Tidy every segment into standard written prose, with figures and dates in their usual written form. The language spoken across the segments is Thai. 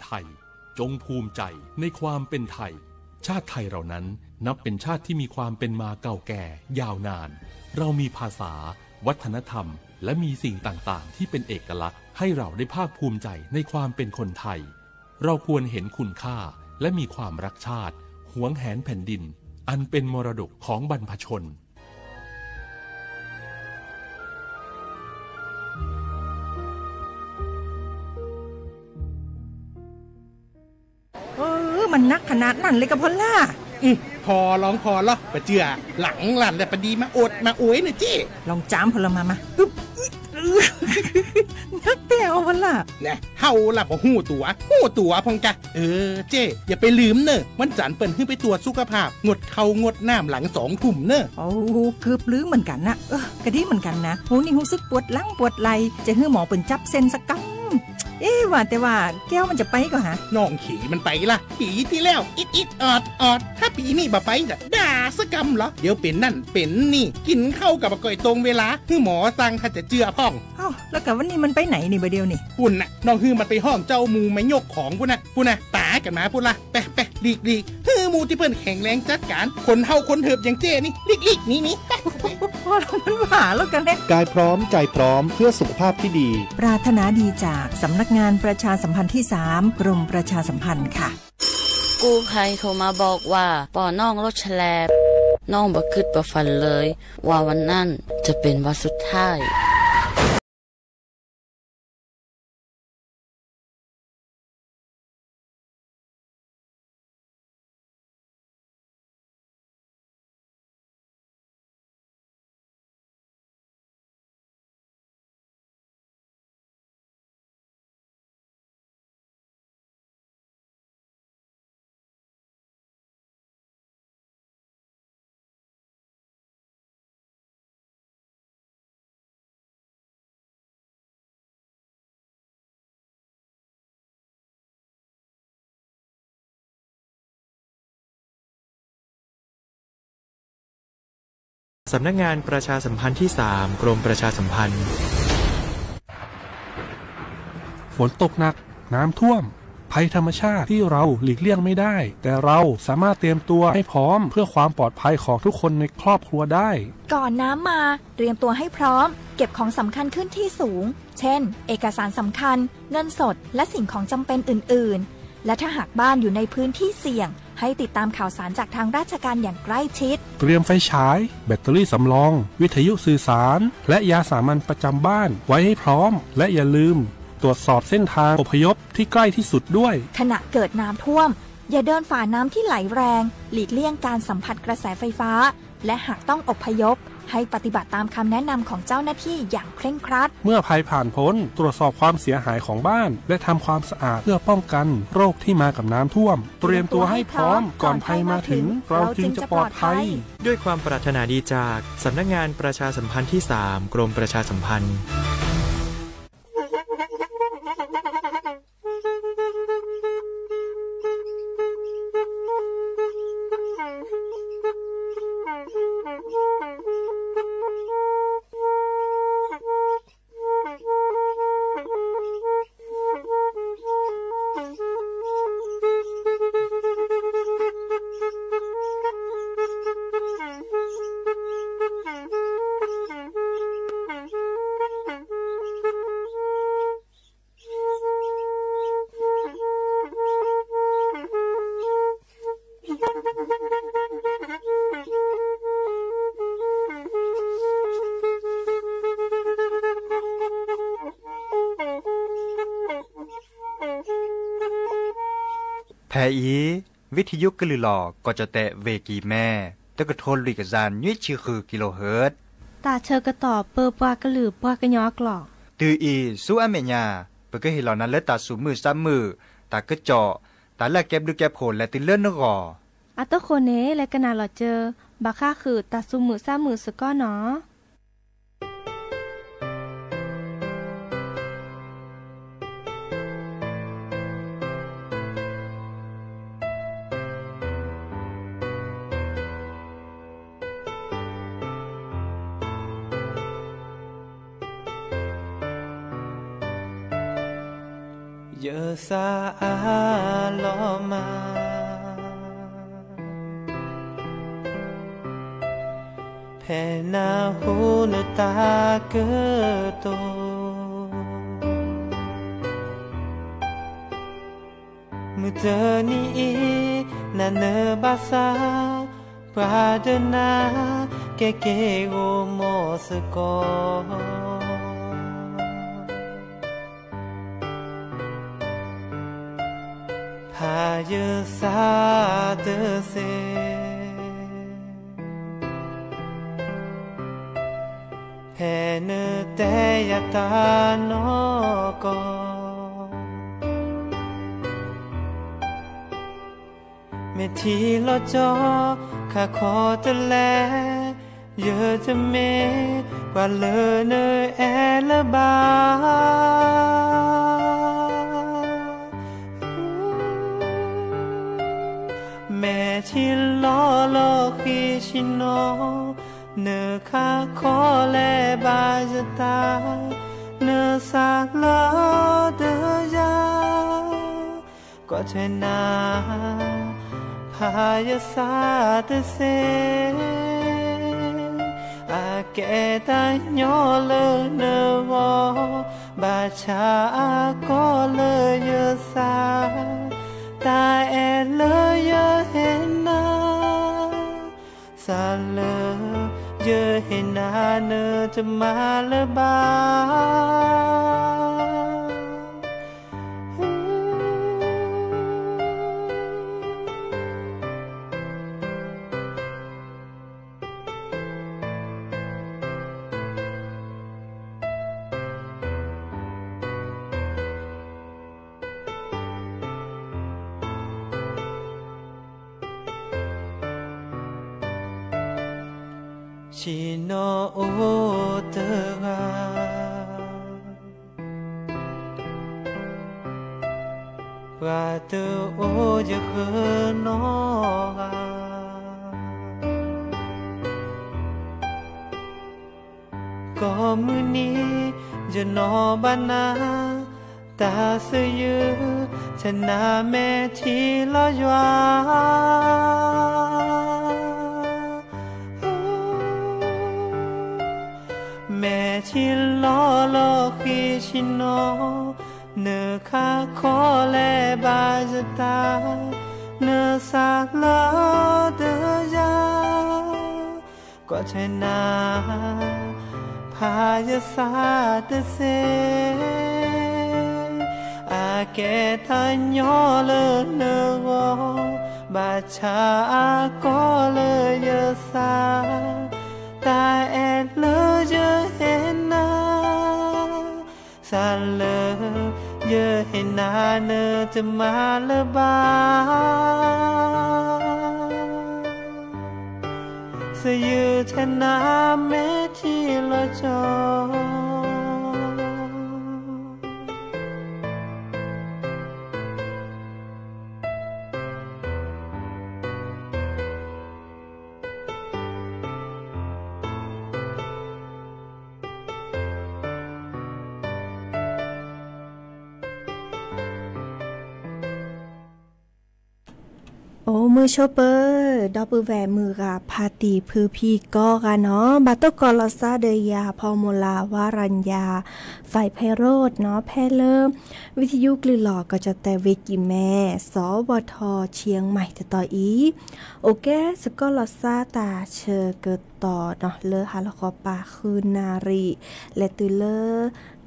ไทยจงภูมิใจในความเป็นไทยชาติไทยเรานั้นนับเป็นชาติที่มีความเป็นมาเก่าแก่ยาวนานเรามีภาษาวัฒนธรรมและมีสิ่งต่างๆที่เป็นเอกลักษณ์ให้เราได้ภาคภูมิใจในความเป็นคนไทยเราควรเห็นคุณค่าและมีความรักชาติหวงแหนแผ่นดินอันเป็นมรดกของบรรพชนมันนักขนาดนั้นเลยกับพ่อล่ะพอร้องพอเหรอปะเจือหลังหลันแต่ปะดีมาอดมาโอยนะเจ้ลองจามพลมานักแต่เอาวันละเนี่ยเฮาหลับหูตัวพงกะเจ้อย่าไปลืมเนอะวันจันทร์เปิ่นขึ้นไปตรวจสุขภาพงดเขางดน้ำหลัง2 ทุ่มเนอะโอ้เกือบลืมเหมือนกันนะกะดีเหมือนกันนะหูนี่รู้สึกปวดหลังปวดไหล่จะให้หมอเปิ่นจับเส้นสักกังว่าแต่ว่าแก้วมันจะไปก็ฮะน้องขี่มันไปล่ะปีที่แล้วอิดออดถ้าปีนี้บ่ไปจะด่าสกำเหรอเดี๋ยวเป็นนั่นเป็นนี่กินเข้ากับก่อยตรงเวลาคือหมอสั่งถ้าจะเจือพ่องแล้วกับวันนี้มันไปไหนนี่บ่เดียวนี่ปุ่นน่ะน้องฮือมันไปห้องเจ้ามูไม่ยกของปุ่นน่ะตากันมาปุ่นล่ะไปลีกฮือมูที่เพิ่นแข็งแรงจัดการคนเฮาคนเถิบอย่างเจ้นี่ลีกนี่พอมันหวาแล้วกันแน่กายพร้อมใจพร้อมเพื่อสุขภาพที่ดีปรารถนาดีจากสำนักงานประชาสัมพันธ์ที่3กรมประชาสัมพันธ์ค่ะกู้ภัยโทรมาบอกว่าป่อน้องรถแฉลบน้องบ่คิดบ่ฝันเลยว่าวันนั้นจะเป็นวันสุดท้ายสำนักงานประชาสัมพันธ์ที่3กรมประชาสัมพันธ์ฝนตกหนักน้ำท่วมภัยธรรมชาติที่เราหลีกเลี่ยงไม่ได้แต่เราสามารถเตรียมตัวให้พร้อมเพื่อความปลอดภัยของทุกคนในครอบครัวได้ก่อนน้ำมาเตรียมตัวให้พร้อมเก็บของสำคัญขึ้นที่สูงเช่นเอกสารสำคัญเงินสดและสิ่งของจำเป็นอื่นๆและถ้าหากบ้านอยู่ในพื้นที่เสี่ยงให้ติดตามข่าวสารจากทางราชการอย่างใกล้ชิดเตรียมไฟฉายแบตเตอรี่สำรองวิทยุสื่อสารและยาสามัญประจำบ้านไว้ให้พร้อมและอย่าลืมตรวจสอบเส้นทางอพยพที่ใกล้ที่สุดด้วยขณะเกิดน้ำท่วมอย่าเดินฝ่าน้ำที่ไหลแรงหลีกเลี่ยงการสัมผัสกระแสไฟฟ้าและหากต้องอพยพให้ปฏิบัติตามคำแนะนำของเจ้าหน้าที่อย่างเคร่งครัดเมื่อภัยผ่านพ้นตรวจสอบความเสียหายของบ้านและทำความสะอาดเพื่อป้องกันโรคที่มากับน้ำท่วมเตรียมตัวให้พร้อมก่อนภัยมาถึงเราจึงจะปลอดภัยด้วยความปรารถนาดีจากสำนักงานประชาสัมพันธ์ที่3กรมประชาสัมพันธ์แพอีวิทยุกลือหลอกก็จะแตะเวกีแม่ตะกะทนลุยกะจานยุ้ยชื่อคือกิโลเฮิรตซ์ตาเชอกระตอบเปอปากระหลือปากระยอกหลอกตืออีสู้อเมญาเปก็เห็นเหล่านั้นและตาสูมือซ้ำมือตากระเจาะตาละแก็บดูแก็บโผลและติเลื่อนนกออัตโคเนและกะนาหลอเจอบาค่าคือตาสูมือซ้ำมือสก้อเนาะ เยอะสาลอมาแผ่นาหูนตาเกิดโตมือเจอนี้นาเนบาซาปราดนาแกเกโอโมสกอพาเยสาเตเซแผ่เนแต่ยตานอกอเมทีลอจอข้าขอตะแลเยอะจะเมว่าเลอเนแอละบาแม่ที่ล้อลอคีชิโนเนข้าขอแลบาจตาเนสาลอเดยาก็เทนาพายสาตเสอาแกตาญอเลเนวบาชาก็เลยเยสาตาแอเลยเยเห็นนาสาเลยเยเห็นนาเนจะมาละบาชิโนโอเตกาปราเตโอจะเขนอกาก็มือนี้จะนอบานาตาเสยือชนะแม่ที่ลอยว่าแม่ที่ล้อลอคีชิโนเนข้าขอแลบาจตาเนสาลอเดยาก็เทนาพายสาตเสอาแกทานยอเลเนวบาชาก็เลยเยสาตาแอดเลยเยเห็นนาสาเลยเยเห็นนาเนจะมาละบาเสยือชนะแม่ที่ละจอโอ้มือโชเปอร์ดอปือแหวมือกับพาตีพือพีก็กันเนาะบาโตกอลอซาเดยาพอมูลาวารัญญาฝ่ายไพโรดเนาะแพเริ่มวิทยุกลือหลอกก็จะแต่เวกิแม่สวทเชียงใหม่จะต่ออีโอเคสกอลอซาตาเชอเกิดต่อเนาะเลอฮาลคอปาคืนนารีและตือเลอ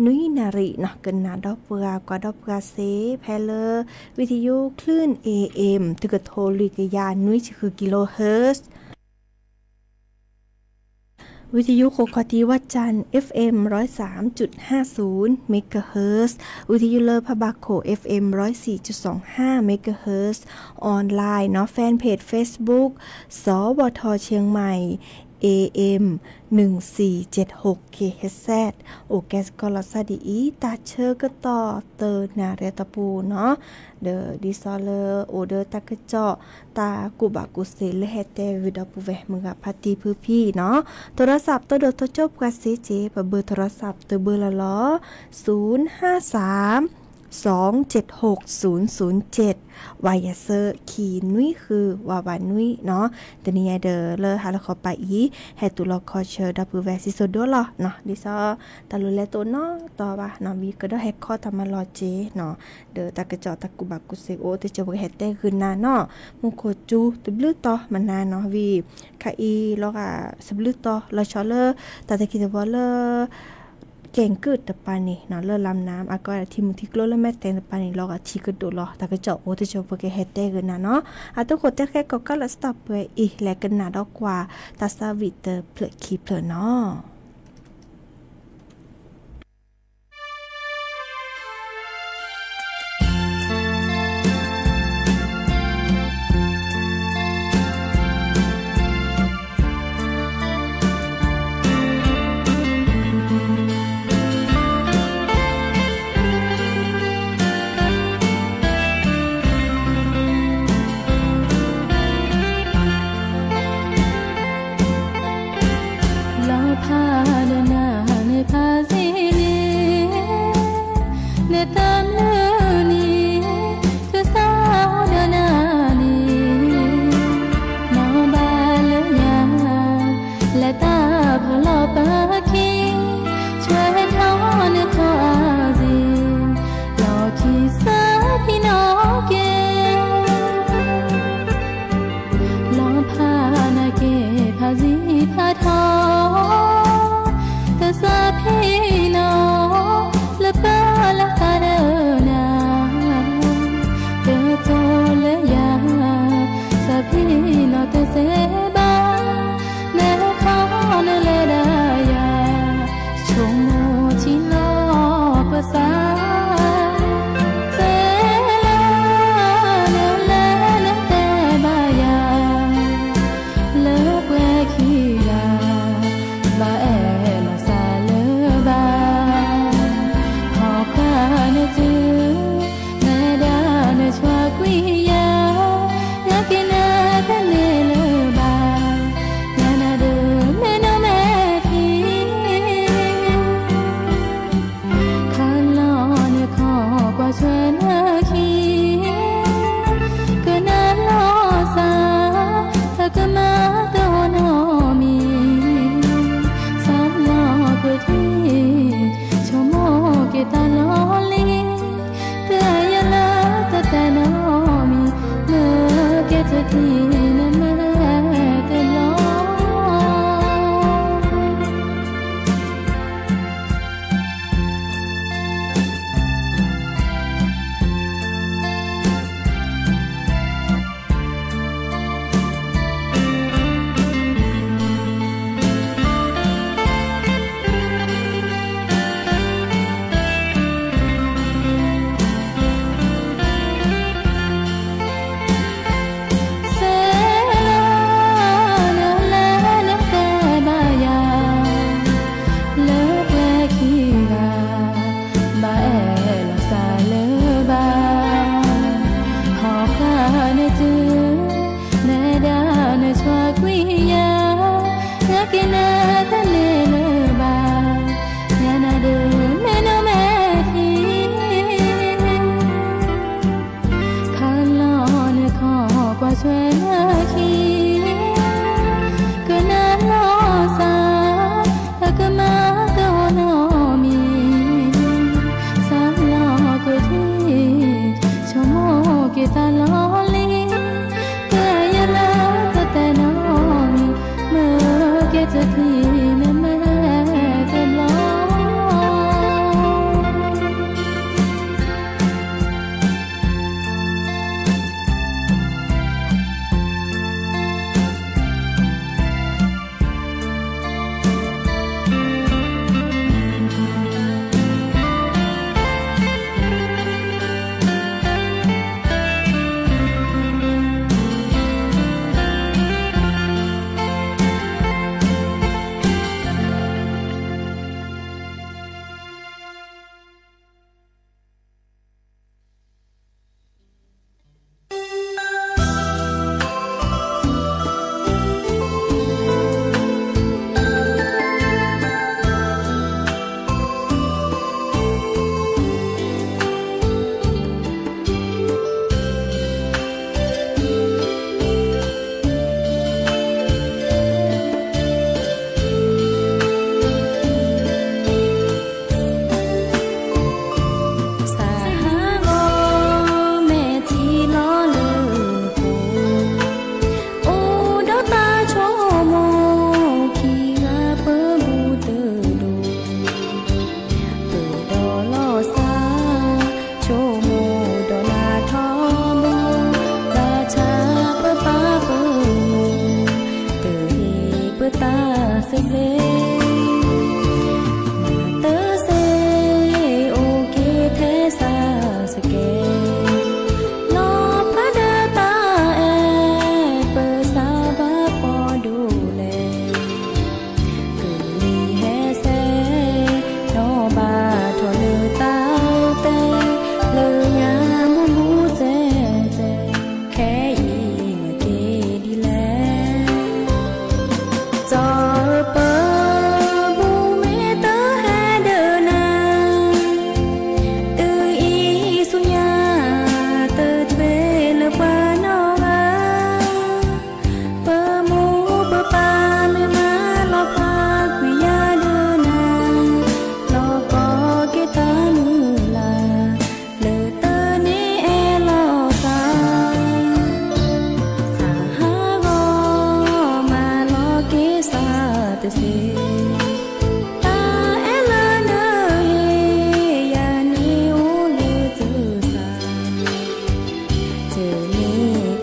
นุยนารีเนาะเกินนาดอกเปลือกว่าดอกเปลือกเซแพเลอวิทยุคลื่น AM ตึกโทรลิกยานุยคือกิโลเฮิรตซ์วิทยุโคคติวัดจันทร์ FM 103.50 เมกะเฮิรตซ์วิทยุเลอพะบักโข FM 104.25 เมกะเฮิรตซ์ออนไลน์เนาะแฟนเพจ Facebook สวทเชียงใหม่ AM 1476 KHZ โอแกสกอลอซาดีอีตาเชอร์ก็ต่อเตอร์นาเรตปูเนาะเดอดิซอเลอร์โอเดอร์ตากะเจาะตากูบากุเซเลเฮเตวิดาปูเวมึงกับพัตตีพื้พี่เนาะโทรศัพท์ตัวเดอตัวจบกับเซเจเบอร์โทรศัพท์ตัวเบอร์ละล้อ053 276-007วายาเซอร์ขีนุ้ยคือวาวานุ้ยเนาะตอนนี้เดอเลอหาละขอไปอีให้ตุลคอเชอร์ดับเบิลแวซิโซโดลเนาะดิซอตะลุเลโตเนาะต่อว่าเนาะวีก็ได้แฮกข้อทำมาลอเจเนาะเดอตะกะจอตะกุบักกุเซโอตะจะบ่เฮ็ดได้คืนนาเนาะมุโคจูตุบลือต่อมันนาเนาะวีค่ะอีลอกะสบลือต่อลอชอเลอตะตะคิดว่าเลอเก่งกึดตะปานี่เนาะเลอลำน้ำอาก็ที่มุทิกโลและแม่แตงตะปานี่ลอกะชีกึดโดลอตะกะจอโอตะจะบ่เฮ็ดได้คืนนาเนาะอะตุโคตะแค่ก็กะละสต็อปไปอีแลกันนาดอกกว่าตาซาวิเตอร์เพลคีเพลเนาะ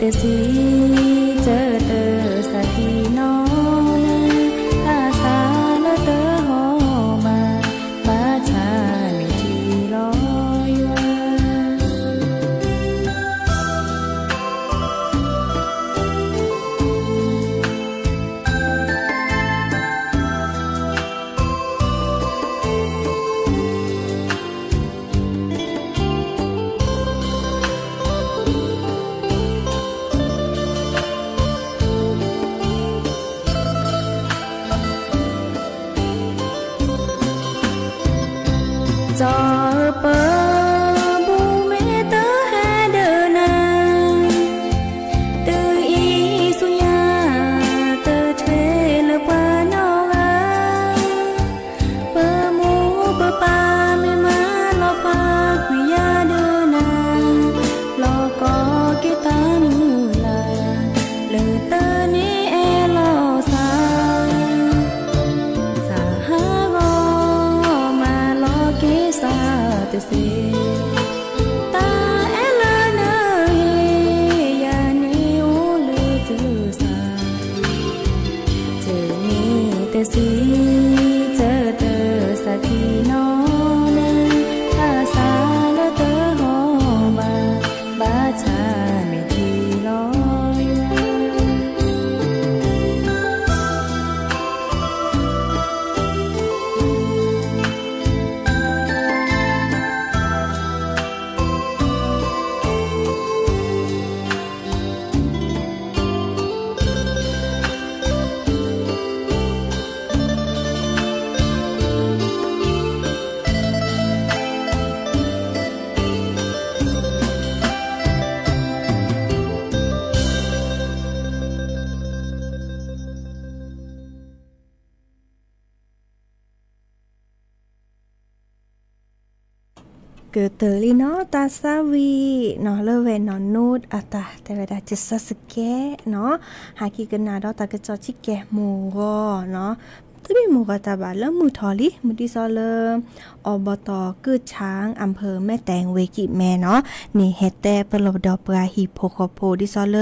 แต่สีเจอเตอสักทีน้องนะภาษาละเตอหอมาบ้าชาไม่ทีลอยว่าจอเปอบูเมเตอแฮเดนาตืออีสุญาเตอเทเลปานองาเปอมูเปอปาไม่มาลอปาคุยาเดนาลอก็เกตามือลาเลอเตอนี้เอลอซาสาหากอมาลอเกซาเตเซตาเอลาเนยานิโอเลเตซาเจนี่เตซีเจอเตอสักทีน้องนั้นภาษาละเตอหอมาบ้าชาไม่ทีลอยเกิดเตอลีเนาะตาซาวีเนาะเลเวนอนนูดอะตาแต่เวลาจะสแกเนาะหากีกันนาดอตากระจอชิแกหมูก็เนาะตมีหมูกตาบาแล้วมือทอลิมือที่ซอเลอบตกืดช้างอำเภอแม่แตงเวกิแม่เนาะนี่เฮ็ดแต่ปลบดอปลาหิโพโคโพที่ซอเล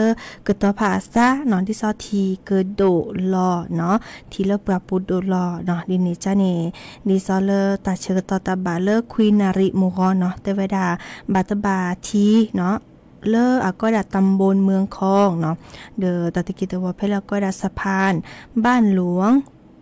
เกิดต่อภาษาเนาะที่ซอทีเกิดโดลอเนาะทีเลปลาปูโดลอเนาะดินี่จ้านี่ดิซอเลตาเชิกต่อตาบาเลคุยนาริหมูก็เนาะแต่เวลาบาตบาทีเนาะเลออะก็ดัดตำบลเมืองคองเนาะเดอตะกิตวเพลก็ดัดสะพานบ้านหลวง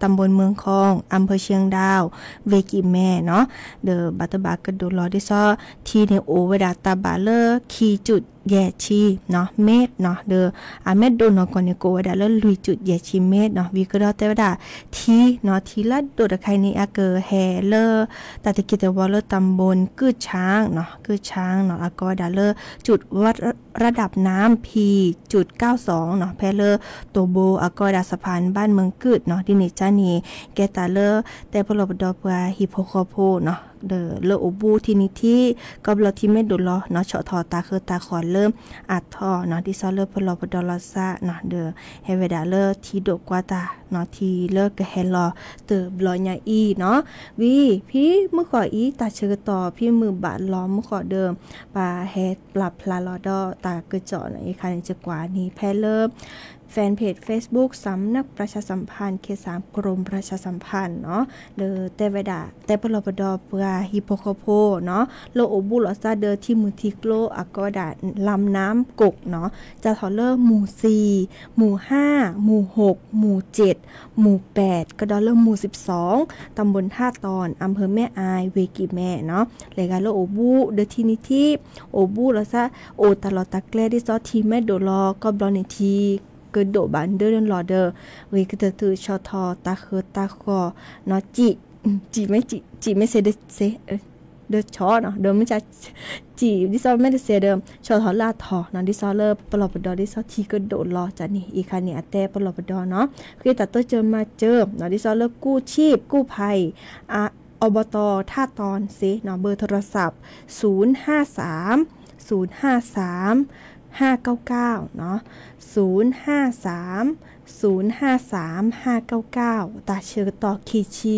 ตำบลเมืองคองอำเภอเชียงดาวเวกิแม่เนาะเดอบัตบากระโดดลอดิซอทีเนโอเวดาตาบาเลอคีจุดแย่ชีเนาะเมตรเนาะเดออาเมตโดนก่อนเนี่ยโกเวดาเลอลุยจุดแย่ชีเมตรเนาะวิกรอเตวดาทีเนาะทีละโดดใครนี่อาเกอแฮเลอตะกิตวเลอตำบลกืดช้างเนาะกืดช้างเนาะอาก็ดาเลอจุดวัดระดับน้ำ P.92 เนาะแพเลอโตโบอาก็ดาสะพานบ้านเมืองกืดเนาะดินิจานีแกตาเลอแต่พลบดอปวาฮิโพโคโพเนาะเดอเลอโอบูทีนิที่ก็บลที่ไม่ดุลอเนาะเฉาะทอตาคือตาขอเริ่มอัดทอเนาะที่ซอเลอพลบดอลซาเนาะเดอเฮเวดาเลอทีโดกว่าตาเนาะทีเลอกะเฮลอเตอบลอยาอีเนาะวีพี่มือขออีตาเชิกต่อพี่มือบาดล้อมมือขอเดิมปาเฮดปรับพลาลอดอตากระเจาะในคันจะกว่านี้แพเลอแฟนเพจ Facebook สำนักประชาสัมพันธ์เขต3กรมประชาสัมพันธ์เนาะเดอเตเวดาแต่ปลบดอปลาฮิโปโคโพเนาะโลโอบุลอซาเดอที่มือทิกโลอากอดาลำน้ำกกเนาะจะทอเลอร์หมู่4หมู่5หมู่6หมู่7หมู่8กระดอเลอร์หมู่12ตำบลท่าตอนอำเภอแม่อายเวกิแม่เนาะรายการโลโอบุเดอทีนิที่โอบุลอซาโอตลอดตะแกลดิซอทีแม่โดลอก็บลอนิทีเกิดโดบันเดอร์ลอเดอร์เวกเตอร์ชอทอตาเคือตาคอเนาะจีไม่เซเดชอเนาะเดิมไม่จะจีดิซอไม่ได้เซเดิมชอทอลาทอเนาะดิซอเลอร์ปลอบดอดิซอทีเกิดโดรอจันนี่อีคันนี่แต่ปลอบดอเนาะคือตัดตัวเจอมาเจอเนาะดิซอเลอร์กู้ชีพกู้ภัยอบต.ท่าตอนเนาะเบอร์โทรศัพท์053 599เนาะ053 ตาเชือต่อคีชี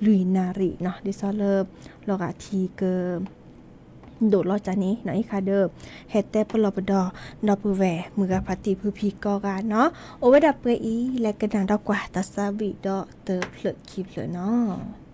ลุยนาริเนาะดิซอเลอร์ลอกาทีเกอ โดดลอจานี้เนาะอีค่ะเด้อเฮ็ดแต่ปลอบดอดอปือแหวมือกับพัติพือพีกอกันเนาะโอไว้ดับเปอีและกระดานดอกกว่าตัสซาบิดอเตอเพลคลิปเลยเนาะ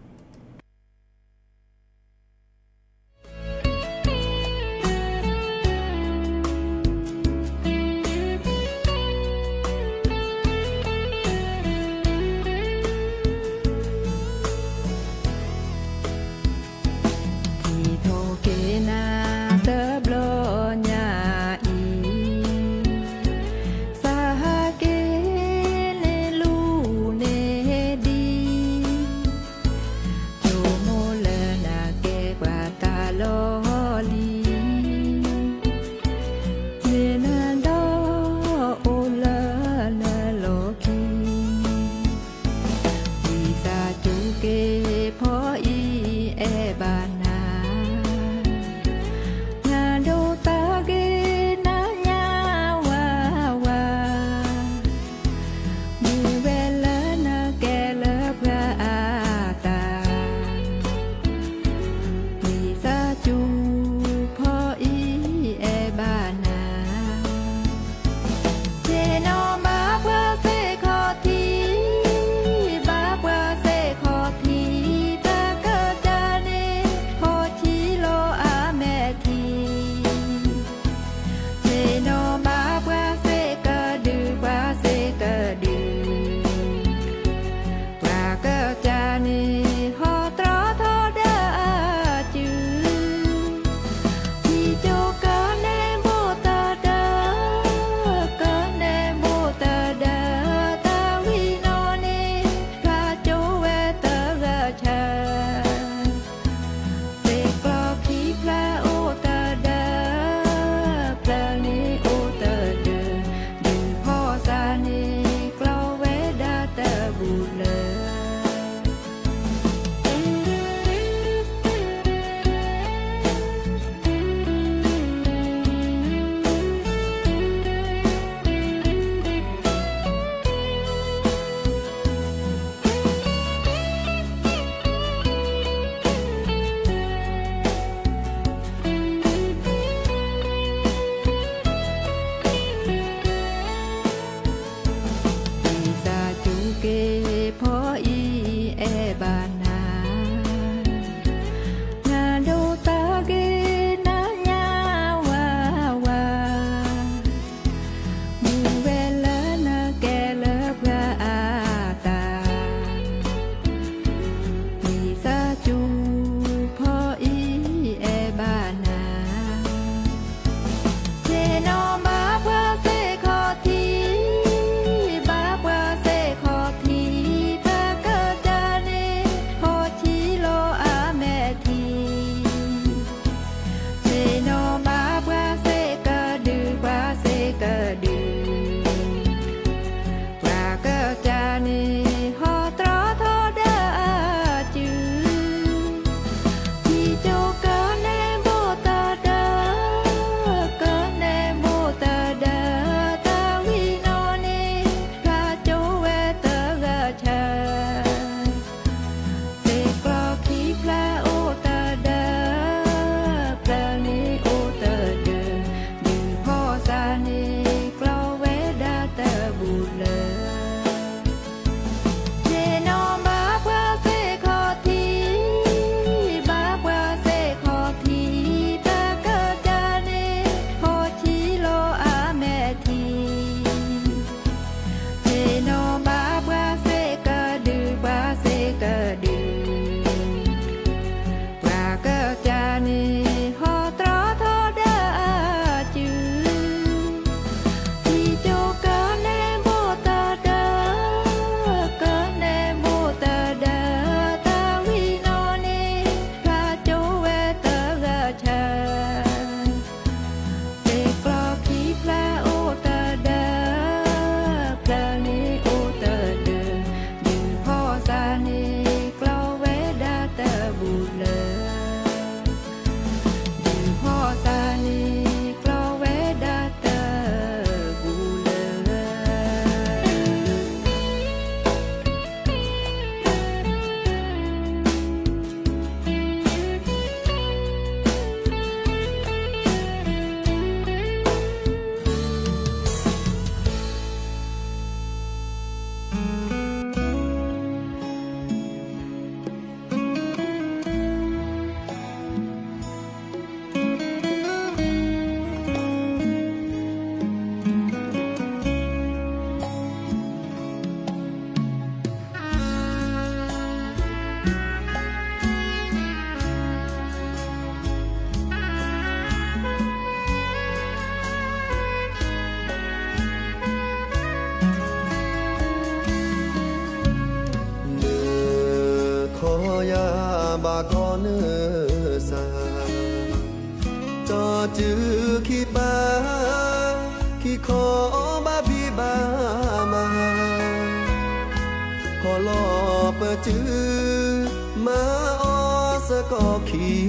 จื้อมาออสก็ขี้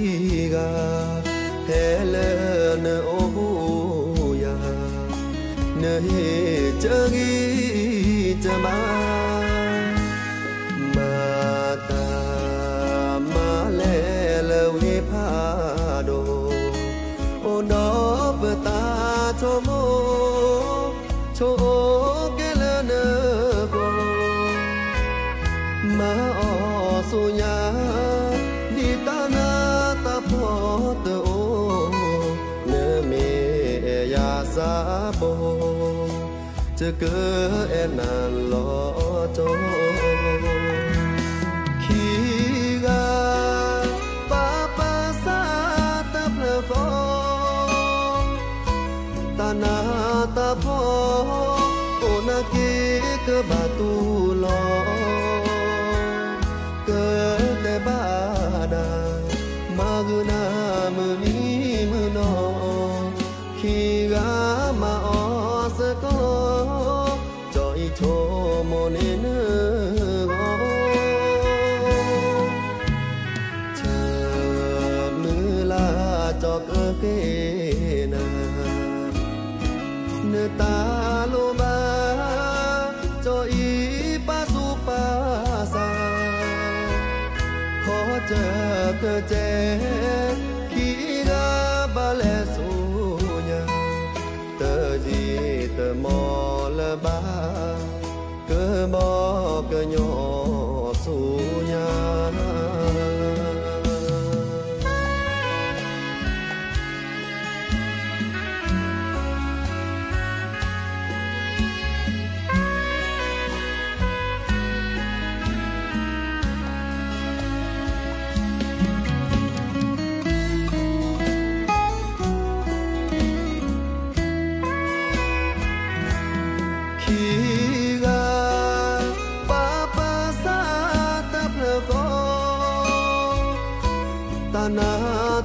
กาเฮเลเนโอยาเนเฮเจกีจะมาตามาเลเลวิพาโดโอนอปตาโชโมโชเกเลเนโกมาออสุญาดิตานาตาพอตโอเนเมยาซาโบจะเกิดเอนันลอโจขีกาปาปาซาตาเพลโกตานาตาพอโอนาเกกบาตูลอเกิดแต่บาดามากุนามือมีมือนอขีกามาออสก็จอยโชโมเนเนโกเธอมือลาจอกเกนาเนตาโลบาจอยปาสุปาสาขอเจอเธอเจขีกาบาเลสุญาเตอจีเตอมอละบาเกบอกเกญอสุญานา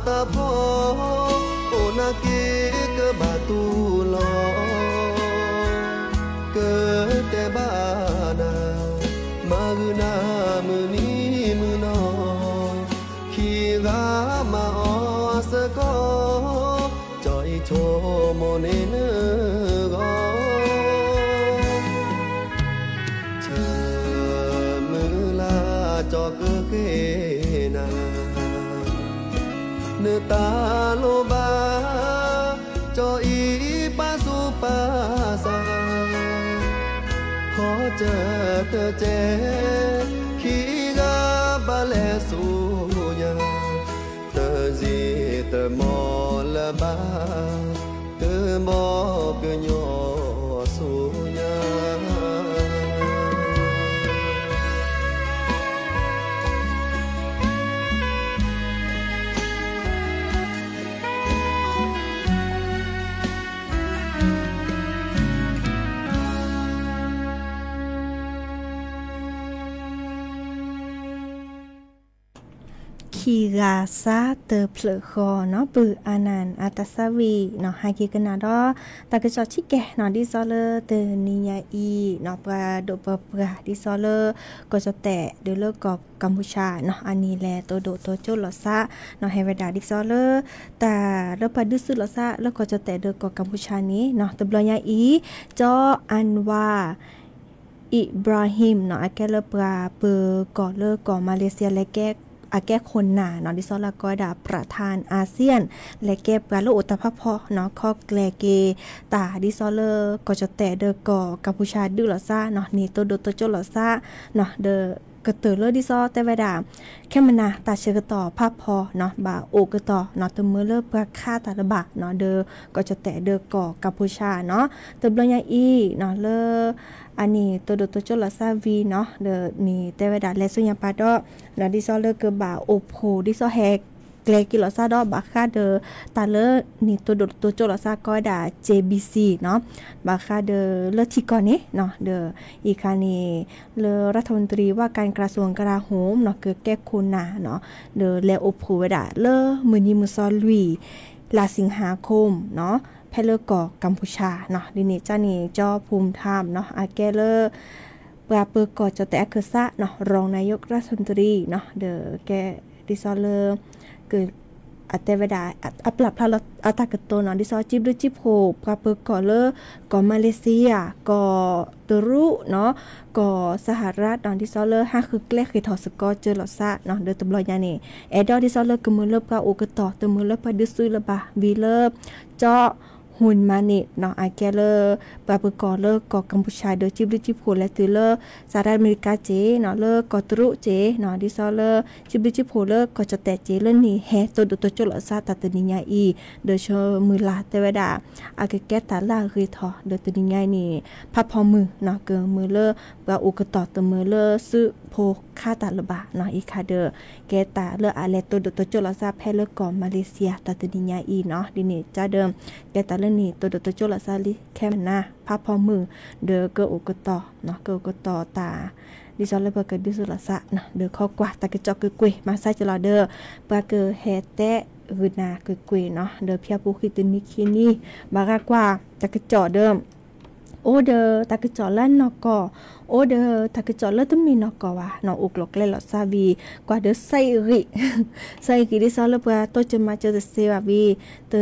ตาพอโอนาเกกบาตูลอเกิดแต่บานามากุนามือนี้มือนอขีกามาออสก็จอยโชโมเนเนโกเธอมือลาจอกเกนาเนตาโลบาจออีปาสุปาสาขอเจอเธอเจขีกาบาเลสุญาเตอจีเตอมอละบาเตอบอกเญอสุญาคีกาซาเตอเพลคอเนาะปืออานันอัตสวีเนาะฮากิกนาดอตากะจอชิแกเนาะดิซอเลเตนิยาอีเนาะปราโดปปราดิซอเลก็จะแตะเดเลกอบกัมพูชาเนาะอันนี้แลโตโดโตโจลอซาเนาะเฮเวดาดิซอเลแต่แล้วปาดุสุลอซาแล้วก็จะแตะเดกอบกัมพูชานี้เนาะตบลอยาอีจออันว่าอิบราฮิมเนาะอาแกเลปราเปอก่อเลก่อมาเลเซียและแกอาแก้คนหนาเนาะดิซอลาก็ดาประธานอาเซียนและแก้ปลาโลอุตภพเนาะข้อแกลเกตาดิซอเลก็จะแตะเดก่อกัมพูชาดื้อลอซ่าเนาะนี่โตโดโตโจลอซ่าเนาะเดกระเตอเลดิซอแต่เวลาแค่มนาตาเชกต่อภาพพอเนาะบ่าโอกต่อเนาะตมือเลิกประค่าตาระบะเนาะเดก็จะแตะเดก่อกัมพูชาเนาะตบลอยาอีเนาะเลอันนี้ตัวโดตัวโจลาซาวีเนาะเดนี่แต่เวลาเลสุญญาปาดอเนาะดิซอเลกบ่าโอโพดิซอแฮกเกลกิลอซาดอบาคาเดตาเลนี่ตัวโดตัวโจลาซาก็ดา JBC เนาะบาคาเดเลที่ก่อนนี้เนาะเดอีกานี่เลรัฐมนตรีว่าการกระทรวงกลาโหมเนาะเกิดแก้คุณนาเนาะเดเลโอโพเวดาเลมื้อนี้มื้อซอลุยลาสิงหาคมเนาะแพเลก่อกัมพูชาเนาะดินี่จ้านี่จอภูมิธรรมเนาะอาแกเล ปราเปิดก่อจะแต่คือซะเนาะรองนายกรัฐมนตรีเนาะเดอแกดิซอเลอร์เกิดอัตเวดาอัปลับพลาอัตากโตนดิซอจิบหรือจิบโฮปราเปิดก่อเลอก่อมาเลเซียก่อตุรุเนาะก่อสหรัฐเนาะดิซอเลอร์5คือแกล้คือถอดสกอเจอหลอดซะเนาะเดอตบลอยานี่เอดอดิซอเลอร์กมือเลบกาโอกต่อตมือเลบพดุซุยละบาวีเลบเจาะหุ่นมานิเนาะอาแกเลปาปกอเลก่อกัมพูชาโดยจิบลิจิบโคและตือเลสหรัฐอเมริกาเจเนาะเลก่อตรุเจเนาะดิซอเลจิบลิจิบโคเลก็จะแต่เจเลนี่แฮตัวจลอซาตาตนิญาอีโดยเชมือลาเตวดาอาแกแกตาลาคือทอโดยตนิญานี่พับพอมือเนาะเกมือเลปาอุกตอตมือเลซื้อโพค่าตาละบาเนาะอีคาเดอแกตาเลอาเลตัวจลอซาแพเลก่อมาเลเซียตาตนิญาอีเนาะดินี่จ้าเดิมแกตานี่ตัวโจลาซาลิแค่มันหน้าภาพพอมือเดอเกออุกตอเนาะเกออุกตอตาดิซอลเลเบอร์เกดิสุลาซะนะเดอข้อกว่าตากระจอกกุยมาใส่จลาเดอปาเกอเฮเตะวินากุยเนาะเดอเพียปูคิตนิคินีบากากว่าตากระจอเดิมโอเดอตากระจอลั่นนอกอโอเดอตากระจอเลิศมีนอกอวะนออุกหลอกเล่หลอซาวีกว่าเดอไซริดิซอลเลเบอร์ตัวจะมาเจอเซวาวีเตอ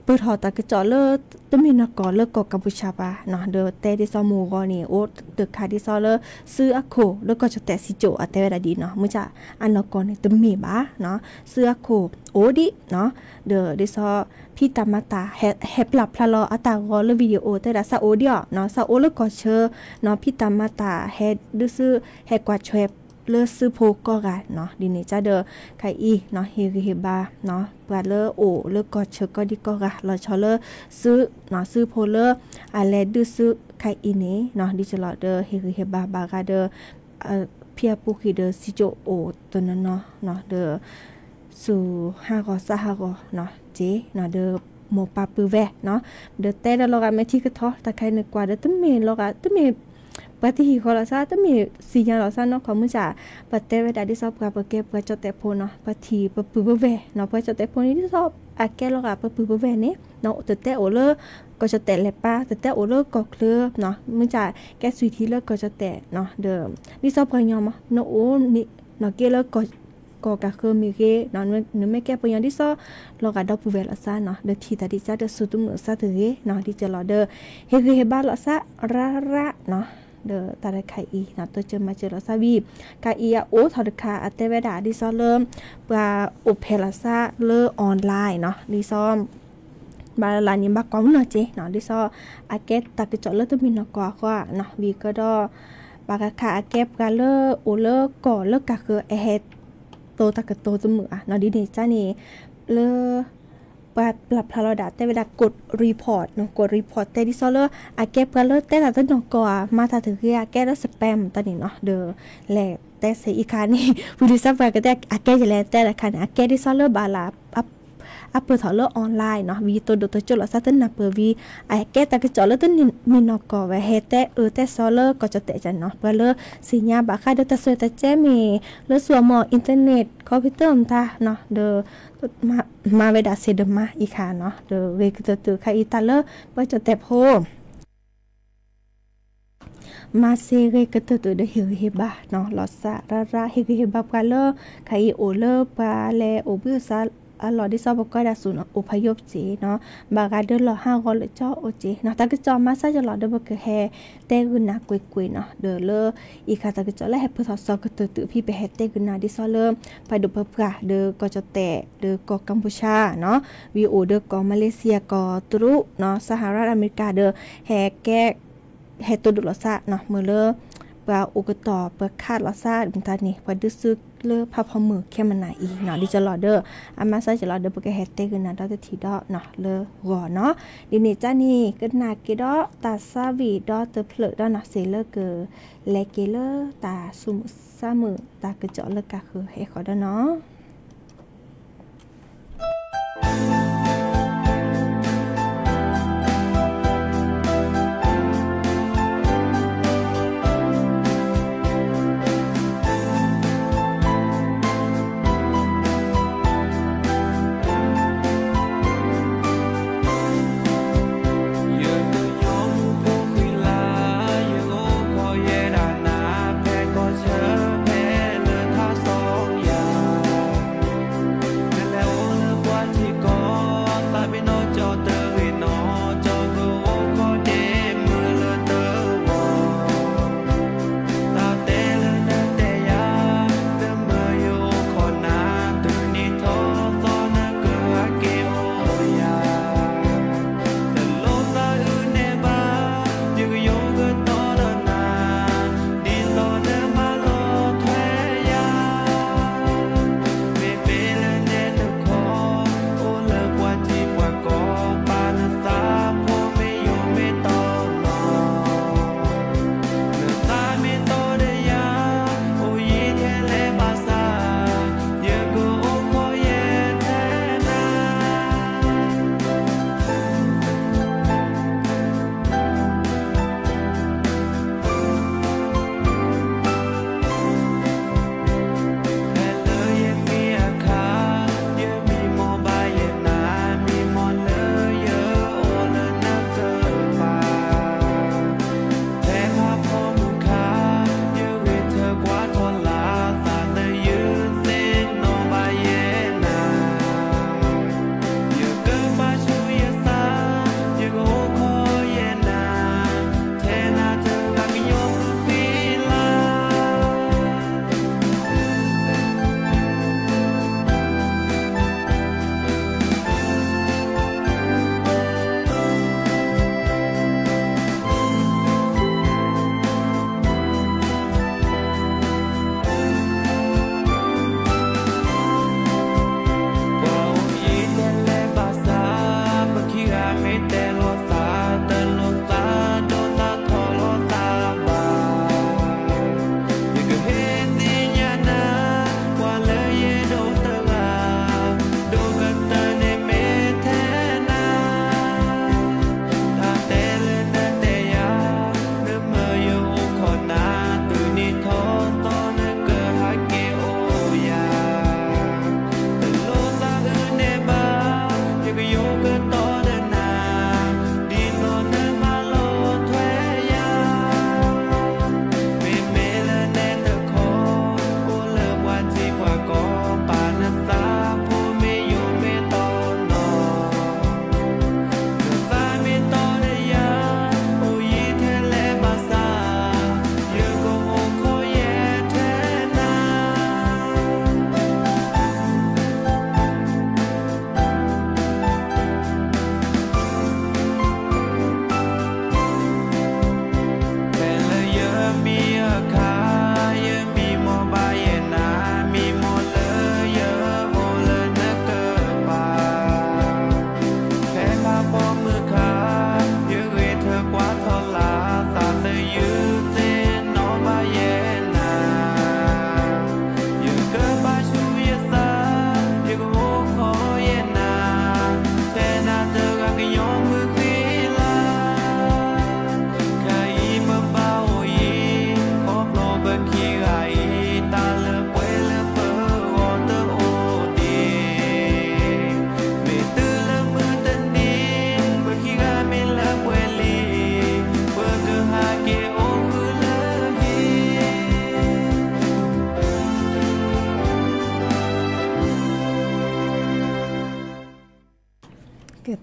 เปิดหอตากระจอเลิศตมีนกอเลิกกัมพูชาปะเนาะเดอเตดิซอมูกอนี่โอเดอคาดิซอเลซื้ออะโคแล้วก็จะแต่สิโจอะเตเวดาดีเนาะมื้อจะอันนกอนี่ตมีบะเนาะซื้ออะโคโอดิเนาะเดอดิซอพี่ตามาตาแฮปลับพลาลออะตากอเลวิดีโอเตดาซาโอเดียเนาะซาโอเลกอเชเนาะพี่ตามาตาแฮดซื้อแฮกว่าชเวเลอซื้อโพก็กันเนาะดินี่จ้าเดอไคอีเนาะเฮบาเนาะปลาเลอโอเลอก็เชก็ดิก็กะเราชอเลอซื้อเนาะซื้อโพเลออะไรดื้อซื้อไคอีนี่เนาะดิจะลอเดอเฮบาบากาเดอเพียปูคีเดอซิโจโอตัวนั้นเนาะเดอสู่5ก็ซาก็เนาะเจเนาะเดอโมปาปือแวเนาะเดอแต่เราก็ไม่ที่กระทอตะไคนึกกว่าเดอตะเมเราก็ตะเมปฏิหิคอลาซาตะมีสิญาลาซาเนาะเขามื้อจะปฏิเวดาดิซอบกะปะเก็บกะจอแต่โพเนาะปฏิปะปือเวเนาะปะจอแต่โพนี่ดิซอบอะแกลอกะปะปือเวนี่เนาะแต่โอเลก็จะแต่แลปะแต่โอเลก็เคลือเนาะมื้อจะแกสุยทีเลก็จะแต่เนาะเดิมดิซอบกะยอมเนาะโอนี่เนาะเกเลก็กะคือมีเกเนาะนึไม่แก้ปยังดิซอลอกะดอกปูเวลาซาเนาะเดทีตาดิซาเดสุตุมซาเตเเนาะดิจะลอเดเฮบาลาซาระเนาะเดอตาได้ไข่อีนะตัวเจอมาเจอลาซาวีไข่อีโอทอดคาอัตเตเวดาดิซอเริ่มปลาอุเพลาซาเลอออนไลน์เนาะดิซอมบาลานิมบักกอมเนาะเจเนาะดิซออาเกตตากจอเลอตมินกอว่าเนาะวีก็ดอบากะคาอาเกปกาเลอโอเลอก่อเลอกะคือเอเฮโตตากโตจมืออ่ะเนาะดิเนจ้านี่เลอปรับพลาดาแต่เวลากดรีพอร์ตเนาะกดรีพอร์ตแต่ดิซอเลออาเก็บกันเลยแต่ละต้นนกอมาถ้าถือคืออาเก็บแล้วสแปมตอนนี้เนาะเด้อแหละแต่เสียอีกคันนี่ผู้ที่ซับไปก็แต่อาเก็บจะแล้วแต่ละคันอาเก็บดิซอเลอบาลาอัปเปิดถอเลอออนไลน์เนาะวีตัวจลอซาตันนับเปอร์วีอาเก็บตากระจอเลอตันมีนกอไว้เฮแต่ซอเลอก็จะแต่จันเนาะเปเลอสิญญาบาค่าเดอตะสวยตะแจมีเลอสัวหมออินเทอร์เน็ตคอมพิวเตอร์มตาเนาะเด้อมาเวดาเซเดมาอีกค่ะเนาะเดอเวกตัวค่ะอีตาเลอว่าจะแต่โพมาเซเรกตัวเดเฮบาเนาะลอซาระเฮบาปาเลอค่ะอีโอเลอปาเลโอบิซาลอดิซอบก็ได้สูนอพยพเจเนาะบากาเดลอ5ก็เลยจ่อโอเจเนาะตากจอมาซะจะลอเดบกแฮเตกุนากุยเนาะเดเลอีคาตากจอและแฮปทอซอกตพี่ไปแฮเตกุนาดิซอเลไปดูเปะเดก็จะแตเดก็กัมพูชาเนาะวีโอเดก็มาเลเซียก็ตุรุเนาะสหรัฐอเมริกาเดแฮแกแฮตัวดุลซะเนาะเมื่อเลปลาอุกตอเปคาดลอซาบุนตานี่พอดึซึกเลอพับพมือแค่มันไหนอีเนาะดิจะรอเดออามาซาจะรอเดอเปกแฮตเตกันนะดอตทีดอเนาะเลอวอเนาะดินี่จ้านี่ก็นาเกดอตาซาวีดอเตเพลดอนะเซเลเกอเลเกเลตาซุมซามือตากระเจาะเลกะคือให้ขอดอเนาะYeah.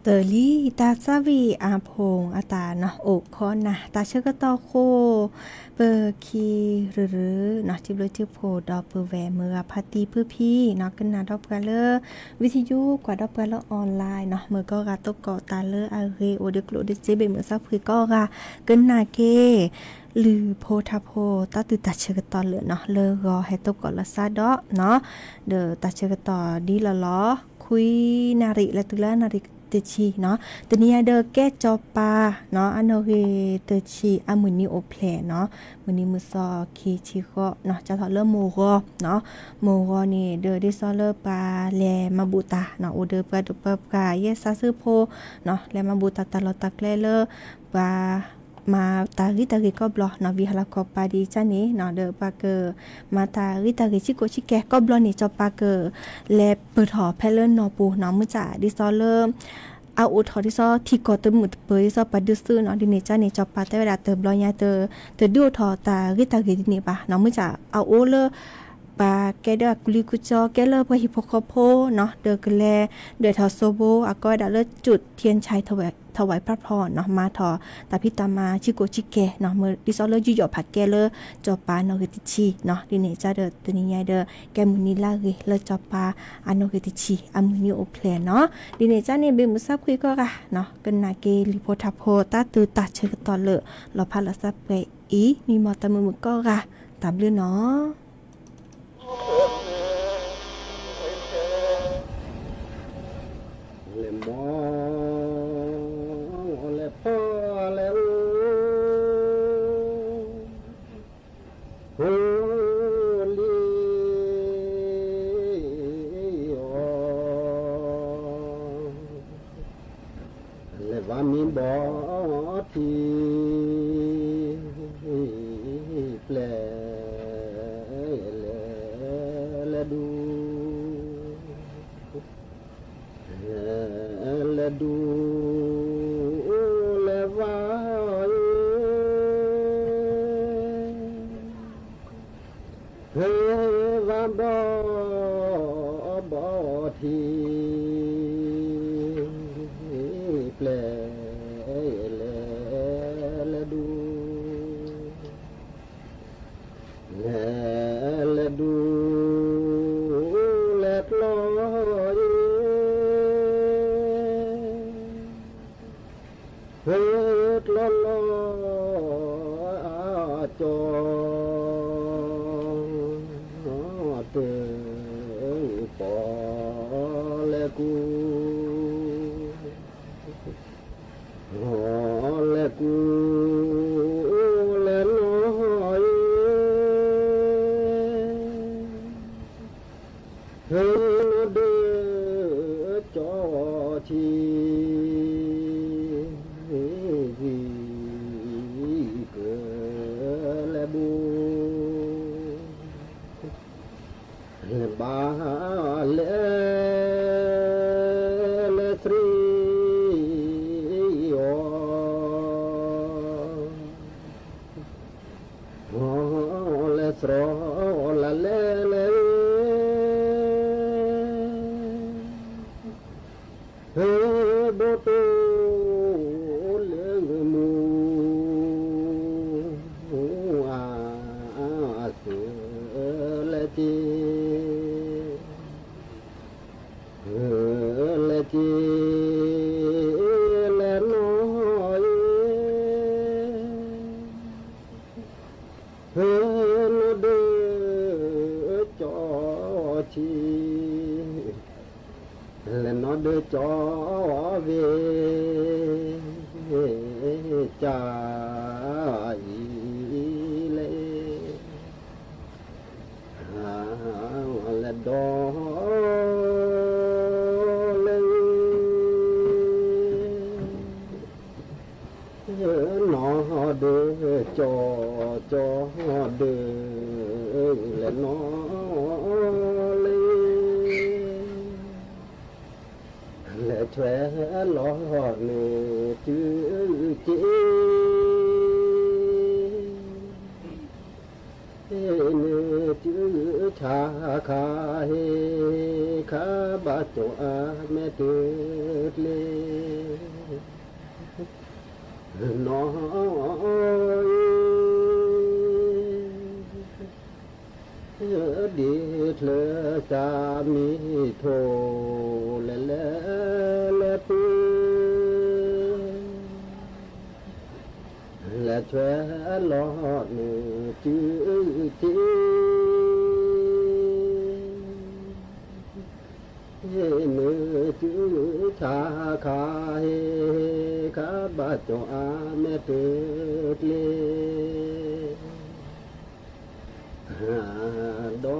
ตอลี่ตาซาวีอาพงอาตาเนาะโอคอนนะตาเชกตอโคเปอร์คีหรือเนาะจิบเลยจิบโพดอเปอร์แวเมื่อพาตีเพื่อพี่เนาะกันนาดอกกันเลอวิทยุกว่าดอกกันเลอออนไลน์เนาะเมื่อก็กาตกเกาะตาเลออาเรโอเดกโลเดเจเบเมื่อซับคือก็กากันนาเกหรือโพทาโพตาตือตาเชกตอเหลือเนาะเลอรอให้ตกเกาะละซาดอเนาะเดอตาเชกตอดีละล้อคุยนาริและตุลานาริเตชีเนาะตอนนี้เดอแก้จอปาเนาะอันโนเฮเตชีอามือนี้โอเพลเนาะมือนี้มือซอคีชิโกเนาะจะทอเริ่มโมโกเนาะโมโกนี่เดอดิซอเลอปาแลมาบูตาเนาะโอเดอปาดุปากาเยซาซึโพเนาะแลมาบูตาตาลอตักเลเลอปามาตาริก็บลอเนาะวิหารก็ปาดีจันนี่เนาะเดอปาเกอมาตาริชิโกชิแกก็บลอนี่จอปาเกอแลเปิดหอแพลเลนเนาะปูเนาะมื้อจ่าดิซอเลอเอาอุทอที่ซอที่กอตมุดเปยซอปาดุซื้อเนาะดิเนจ้านี่จอปาแต่เวลาเติบลอยาเตดูทอตาริดินี่ปะเนาะมื้อจ่าเอาโอเลปาแกเดอกุลิกุจอแกเลอพฮิโปโคโพเนาะเดอกแลเดอทอโซโบอากอยดาเลจุดเทียนชัยถวายพระพรเนาะมาทอตาพิตามาชิโกชิแกเนาะเมื่อดิซอเลออยู่ผักแกเลอจอปาโนเกติชีเนาะดิเนจ้าเดอตัวนี้ใหญ่เดอแกมุนิลาเกเลอจอปาอโนเกติชีอามุนิโอเพลเนาะดิเนจ้าเนี่ยเบมุซับคุยก็ค่ะเนาะกันนาเกลิโพทาโพตาตือตาเชกตอเลอเราพาลาซับไปอีมีมอตามือก็ค่ะตามเรื่องเนาะมีบอที่แปลและดูและว่าว่าบอที่แปลและดูและลอยลอยจอเตปอและกูและน้อยเฮ้เดจอทีเกิและบูบาเลสรีสรอละเลเฮโบโตเลมูอาเสละจีละจีละน้อยเฮและนอเดจอเวจาอีเลและดอเลนอเดจอเดและนอและแทลอเนจื้อจีเนจื้อชาคาเฮคาบาโจอาเมเตเล น้อยดีเธอสามีโทและปืและช่วยหลอดจื้อมือจื้อชาคาเฮคาบาจอาเมเตเลดอ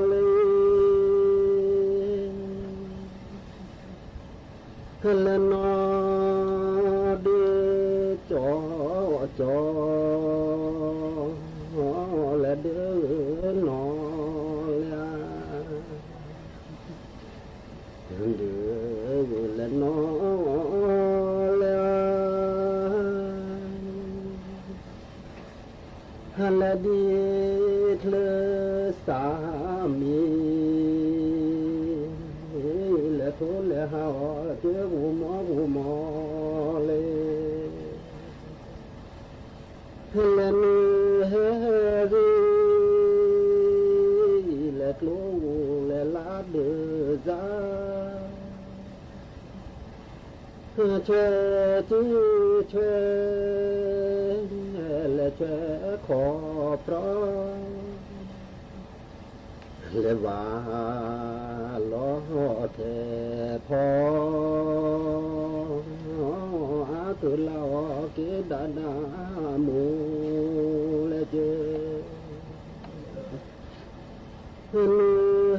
เลละนอเดจอและเดนอเดือและนอและดีเธอสามีและทุนและหาเจ้าหูหมอเลยและเนื้อรีและกลัวและลาเดือดจ้าช่วยและช่วยขอพร้อมและว่าล้อเทพอคือเราเกดานามูและเจ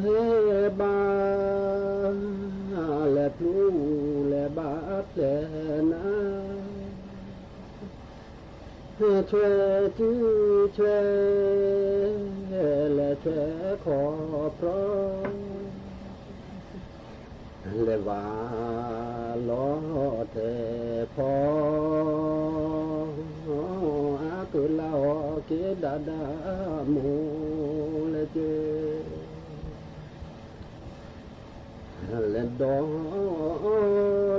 เฮบาและพลูและบาปและนาช่วยและช่วยขอพร้อมและว่าล้อเทพอคือเราเกดาดามูและเจและดอ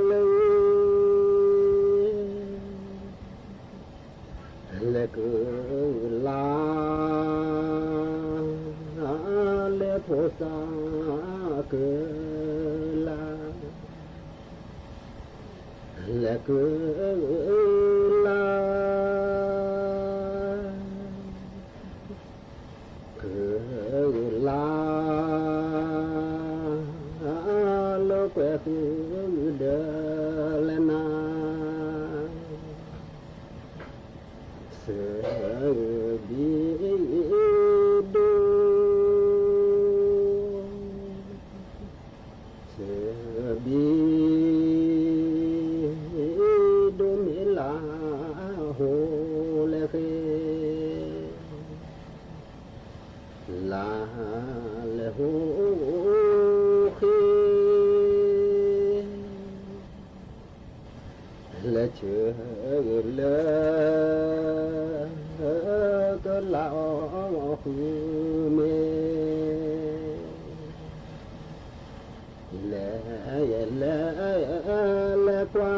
เลยและคือลาและโพสาคือลาและคือลาคือลาโลกคือเดลนาเสือบีดูเสือบีดูมิลาโหเลเกลาเลโหและเชื่อเลยก็ลาคือเมและกว่า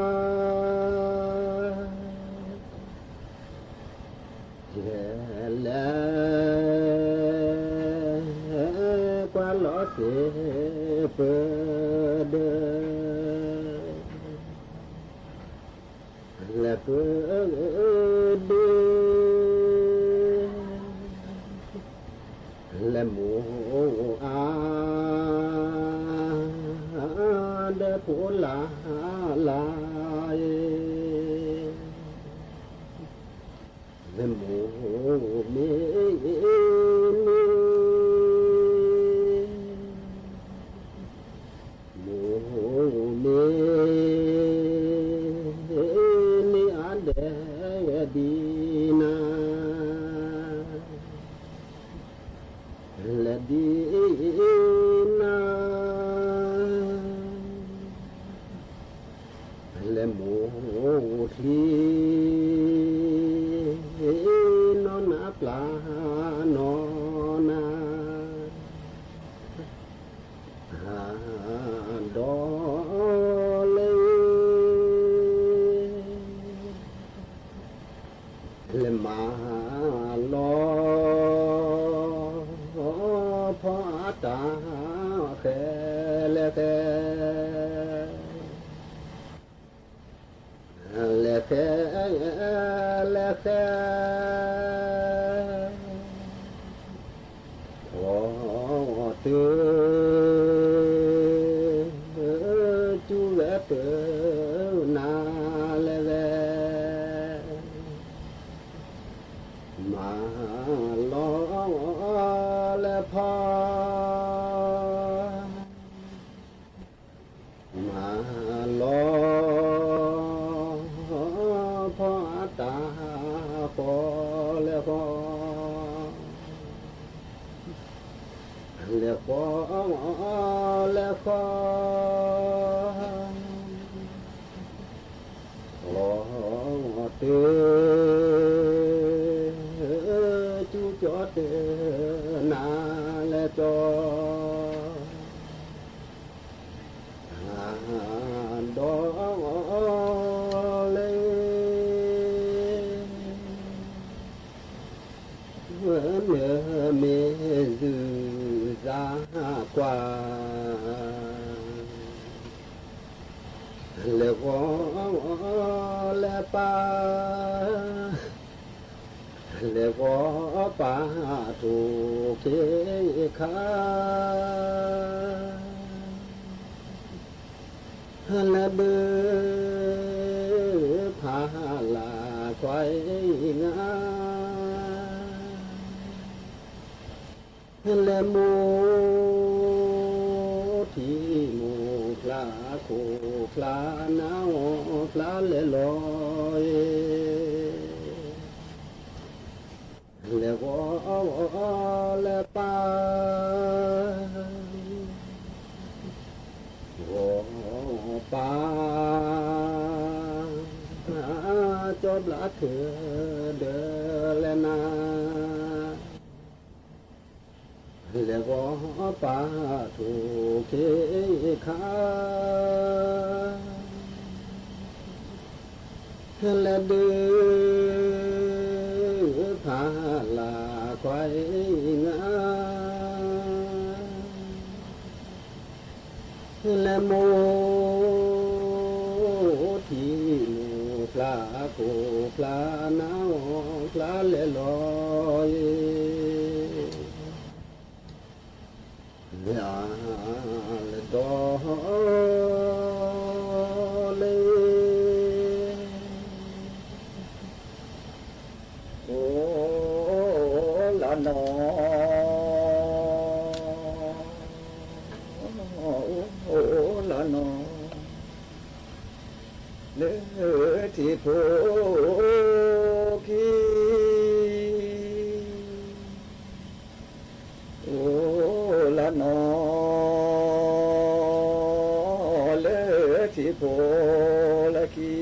และกว่าล้อเสียเปิดและเปิดและหมูเดพูลาลายและหมูมีหมูมีดีนาและดีนาและหมูทีนอนนาปลานอนนาดอเลย มาลอพอตาแค่และแค่และแค่และแค่พอเตือจูแวะเตือนาและแวมาลอและพอมาลอพอตาพอและพอและพอและพอพอเตือจูจอเตือนาและจอดอเลยเมื่อเมซึซากว่าและวอและปาและวอปาถูกเคขาและเบือพาลาควายงาและหมูที่หมูคลาโคคลาหนาวคลาและลอยและวอและปาวอปาจบละเถือเดอและนาและวอปาถูกเคขาและดื้อพาลาควายงาและโมที่หมูปลาโกปลาหนาวปลาและลอยและดอเลยโอ้ละนอโอ้ละนอเลือที่โพกีโอ้ละนอเลือที่โพละกี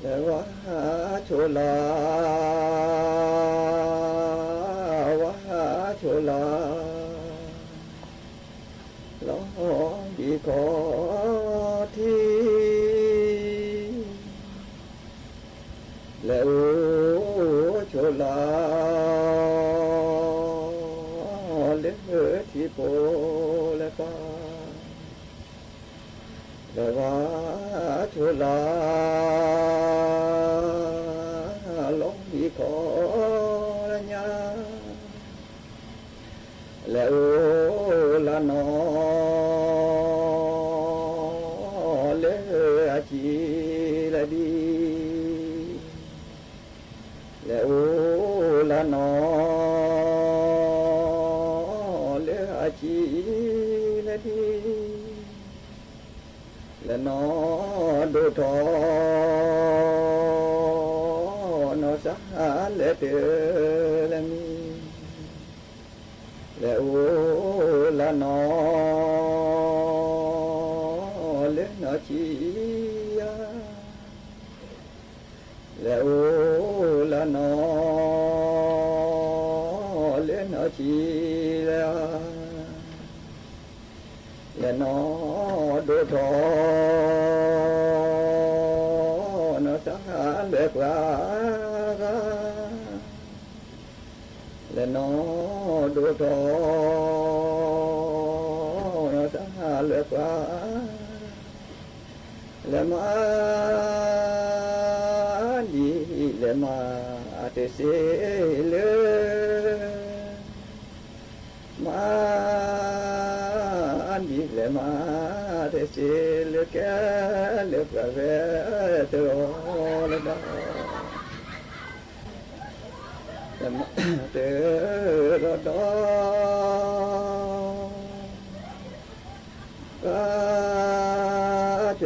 และว่าโชลาวาโชลาลองดีขอที่แล้วโชลาเลือที่โพและปาและว่าโชลาลองดีขอละญาแล้วละนอเลือจีละดีแล้วละนอเลือจีละดีและนอดูทอนอสาและเตละมีและโอละนอเลนอชียาและโอละนอเลนอชียาและนอดูทอนอ กว่าและน้อดูทอสาเลือกว่าและมาดีและมาเตเสเลมาดีและมาเตเสเลแกเลือกว่าเวทโรละดาเตรดอกาเจ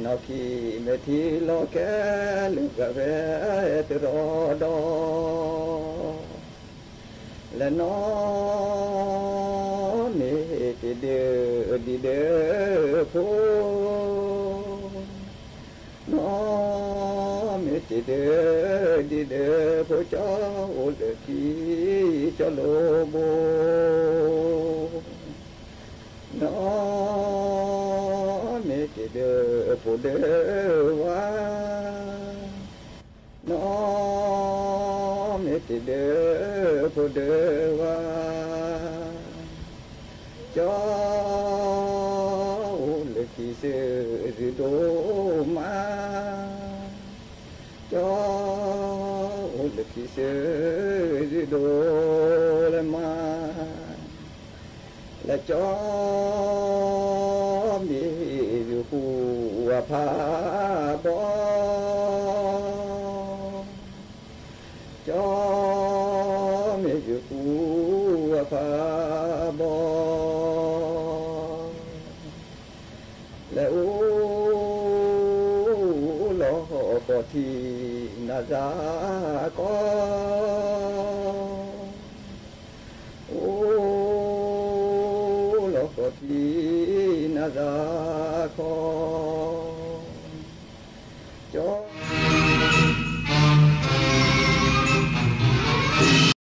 นอคีเมทีโลแกลึกเวเตรดอและน้อนี่ติเดดิเดพูน้อมิติเดดิเดพูเจ้าเลกีเจ้าโลโบน้อมิติเดพูเดวาน้อมิติเดพูเดวาเจ้าเลกีเสริโดมาเจ้าเลกีเสริโดเลมาและเจ้ามีอยู่หัวผาบอเจ้ามีอยู่หัวผาบอและลอกอที่นาจาก็ลอกอที่นาจาก็